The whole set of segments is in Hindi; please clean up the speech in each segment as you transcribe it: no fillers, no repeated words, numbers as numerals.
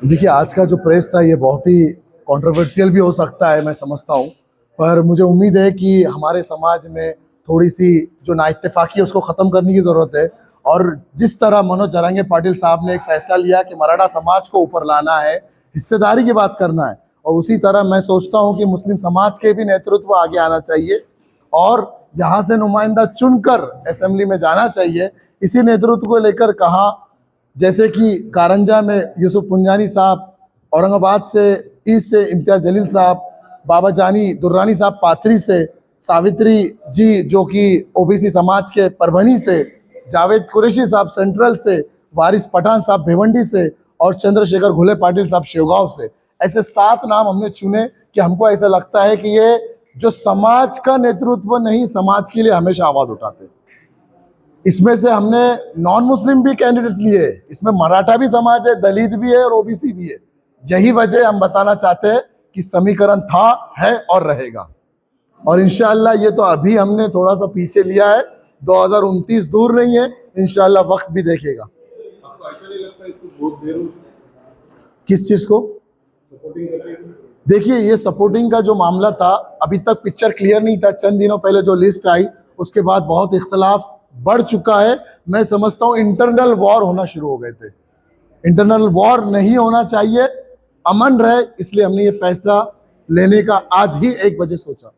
देखिए, आज का जो प्रेस था ये बहुत ही कंट्रोवर्शियल भी हो सकता है, मैं समझता हूँ। पर मुझे उम्मीद है कि हमारे समाज में थोड़ी सी जो नाइत्तेफाकी है उसको ख़त्म करने की ज़रूरत है। और जिस तरह मनोज जरांगे पाटिल साहब ने एक फ़ैसला लिया कि मराठा समाज को ऊपर लाना है, हिस्सेदारी की बात करना है, और उसी तरह मैं सोचता हूँ कि मुस्लिम समाज के भी नेतृत्व आगे आना चाहिए और यहाँ से नुमाइंदा चुनकर असेंबली में जाना चाहिए। इसी नेतृत्व को लेकर कहा, जैसे कि कारंजा में यूसुफ पुंजानी साहब, औरंगाबाद से ईस्ट से इम्तियाज जलील साहब, बाबा जानी दुर्रानी साहब पाथरी से, सावित्री जी जो कि ओबीसी समाज के परभनी से, जावेद कुरैशी साहब सेंट्रल से, वारिस पठान साहब भिवंडी से और चंद्रशेखर घुले पाटिल साहब शेवगांव से। ऐसे 7 नाम हमने चुने कि हमको ऐसा लगता है कि ये जो समाज का नेतृत्व नहीं, समाज के लिए हमेशा आवाज उठाते। इसमें से हमने नॉन मुस्लिम भी कैंडिडेट्स लिए, इसमें मराठा भी समाज है, दलित भी है और ओबीसी भी है। यही वजह हम बताना चाहते हैं कि समीकरण था, है और रहेगा। और इंशाअल्लाह ये तो अभी हमने थोड़ा सा पीछे लिया है, 2029 दूर नहीं है, इंशाअल्लाह वक्त भी देखेगा। आपको ऐसा नहीं लगता इसको बहुत देर हो? किस चीज को? देखिए, ये सपोर्टिंग का जो मामला था, अभी तक पिक्चर क्लियर नहीं था। चंद दिनों पहले जो लिस्ट आई उसके बाद बहुत इख्तलाफ बढ़ चुका है। मैं समझता हूँ इंटरनल वॉर होना शुरू हो गए थे। इंटरनल वॉर नहीं होना चाहिए, अमन रहे, इसलिए हमने ये फैसला लेने का आज ही 1 बजे सोचा।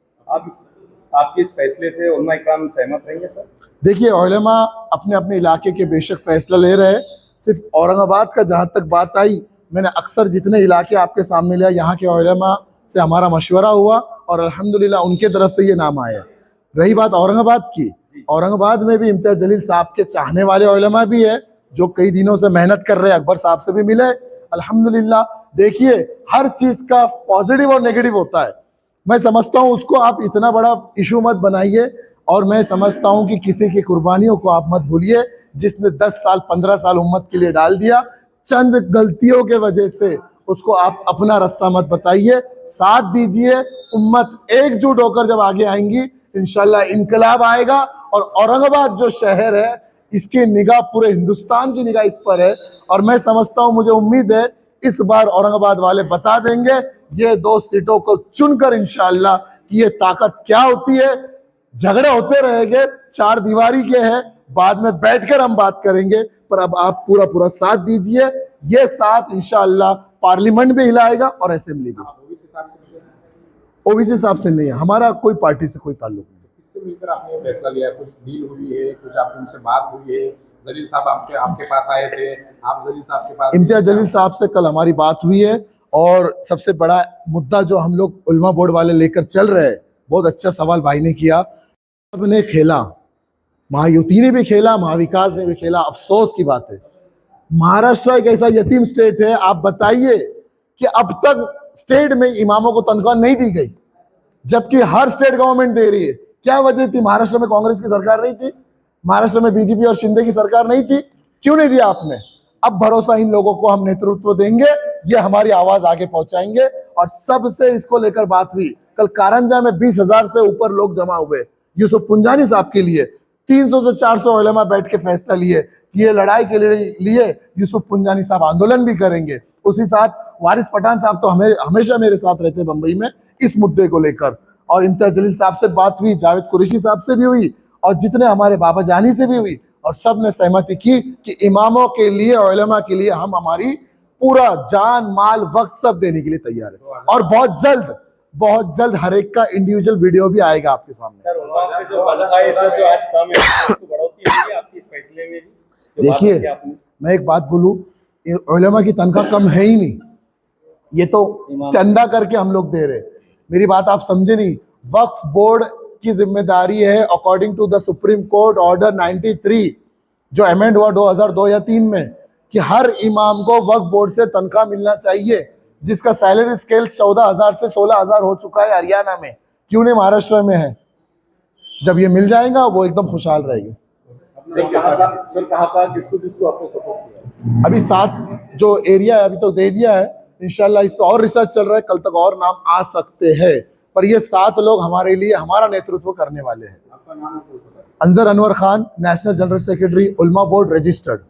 आपके इस फैसले से उलमा इकराम सहमत रहेंगे सर? देखिए, उलमा अपने अपने इलाके के बेशक फैसला ले रहे हैं। सिर्फ औरंगाबाद का जहाँ तक बात आई, मैंने अक्सर जितने इलाके आपके सामने लिया, यहाँ के उलमा से हमारा मशवरा हुआ और अल्हम्दुलिल्लाह उनके तरफ से ये नाम आया। रही बात औरंगाबाद की, औरंगाबाद में भी इम्तियाज जलील साहब के चाहने वाले उलमा भी है जो कई दिनों से मेहनत कर रहे हैं। अकबर साहब से भी मिले, अल्हम्दुलिल्लाह। देखिए, हर चीज का पॉजिटिव और नेगेटिव होता है। मैं समझता हूँ उसको आप इतना बड़ा इशू मत बनाइए, और मैं समझता हूँ कि किसी की कुर्बानियों को आप मत भूलिए, जिसने 10 साल 15 साल उम्मत के लिए डाल दिया। चंद गलतियों के वजह से उसको आप अपना रास्ता मत बताइए, साथ दीजिए। उम्मत एकजुट होकर जब आगे आएंगी, इंशाल्लाह इनकलाब आएगा। और औरंगाबाद जो शहर है, इसकी निगाह पूरे हिंदुस्तान की निगाह इस पर है। और मैं समझता हूँ, मुझे उम्मीद है इस बार औरंगाबाद वाले बता देंगे ये 2 सीटों को चुनकर इंशाल्लाह कि ये ताकत क्या होती है। झगड़े होते रहेंगे, 4 दीवारी के हैं, बाद में बैठकर हम बात करेंगे, पर अब आप पूरा पूरा साथ दीजिए। ये साथ इंशाल्लाह पार्लियामेंट भी हिलाएगा और असेंबली भी। ओबीसी साहब से नहीं है, हमारा कोई पार्टी से कोई ताल्लुक नहीं। किससे मिलकर आपने फैसला लिया? कुछ डील हुई है, कुछ आपकी उनसे बात हुई है? जलील साहब आपके पास आए थे, आप जलील साहब के पास? इम्तियाज जलील साहब से कल हमारी बात हुई है, और सबसे बड़ा मुद्दा जो हम लोग उलमा बोर्ड वाले लेकर चल रहे हैं, बहुत अच्छा सवाल भाई ने किया। सबने खेला, महायुति ने भी खेला, महाविकास ने भी खेला। अफसोस की बात है, महाराष्ट्र एक ऐसा यतीम स्टेट है। आप बताइए कि अब तक स्टेट में इमामों को तनख्वाह नहीं दी गई, जबकि हर स्टेट गवर्नमेंट दे रही है। क्या वजह थी? महाराष्ट्र में कांग्रेस की सरकार नहीं थी, महाराष्ट्र में बीजेपी और शिंदे की सरकार नहीं थी, क्यों नहीं दिया आपने? अब भरोसा इन लोगों को हम नेतृत्व देंगे, ये हमारी आवाज आगे पहुंचाएंगे। और सबसे इसको लेकर बात हुई कल कारंजा में, 20,000 से ऊपर लोग जमा हुए यूसुफ पुंजानी साहब के लिए। 300 से 400 उलमा बैठ के फैसला लिए कि ये लड़ाई के लिए यूसुफ पुंजानी साहब आंदोलन भी करेंगे। उसी साथ वारिस पठान साहब तो हमेशा मेरे साथ रहते बंबई में इस मुद्दे को लेकर। और इम्तियाज जलील साहब से बात हुई, जावेद कुरैशी साहब से भी हुई, और जितने हमारे बाबा जानी से भी हुई, और सब ने सहमति की कि इमामों के लिए, उलमा के लिए हम हमारी पूरा जान माल वक्त सब देने के लिए तैयार है। और बहुत जल्द हर एक का इंडिविजुअल वीडियो भी आएगा आपके सामने। देखिए, मैं एक बात बोलूं, उलमा की तनख्वाह कम है ही नहीं, ये तो चंदा करके हम लोग दे रहे। मेरी बात आप समझे नहीं। वक्फ बोर्ड की जिम्मेदारी है, according to the supreme court order 93 जो अमेंड हुआ 2002 या 3 में, कि हर इमाम को वक्फ बोर्ड से तनख्वाह मिलना चाहिए, जिसका सैलरी स्केल 14,000 से 16,000 हो चुका है हरियाणा में। क्यों नहीं महाराष्ट्र में है? जब ये मिल जाएगा वो एकदम खुशहाल रहेगी। अभी 7 जो एरिया है अभी तो दे दिया है, इंशाल्लाह इस पर और रिसर्च चल रहा है, कल तक और नाम आ सकते हैं। पर ये 7 लोग हमारे लिए हमारा नेतृत्व करने वाले हैं। Anjar Anwar Khan, national general secretary, उलमा बोर्ड रजिस्टर्ड।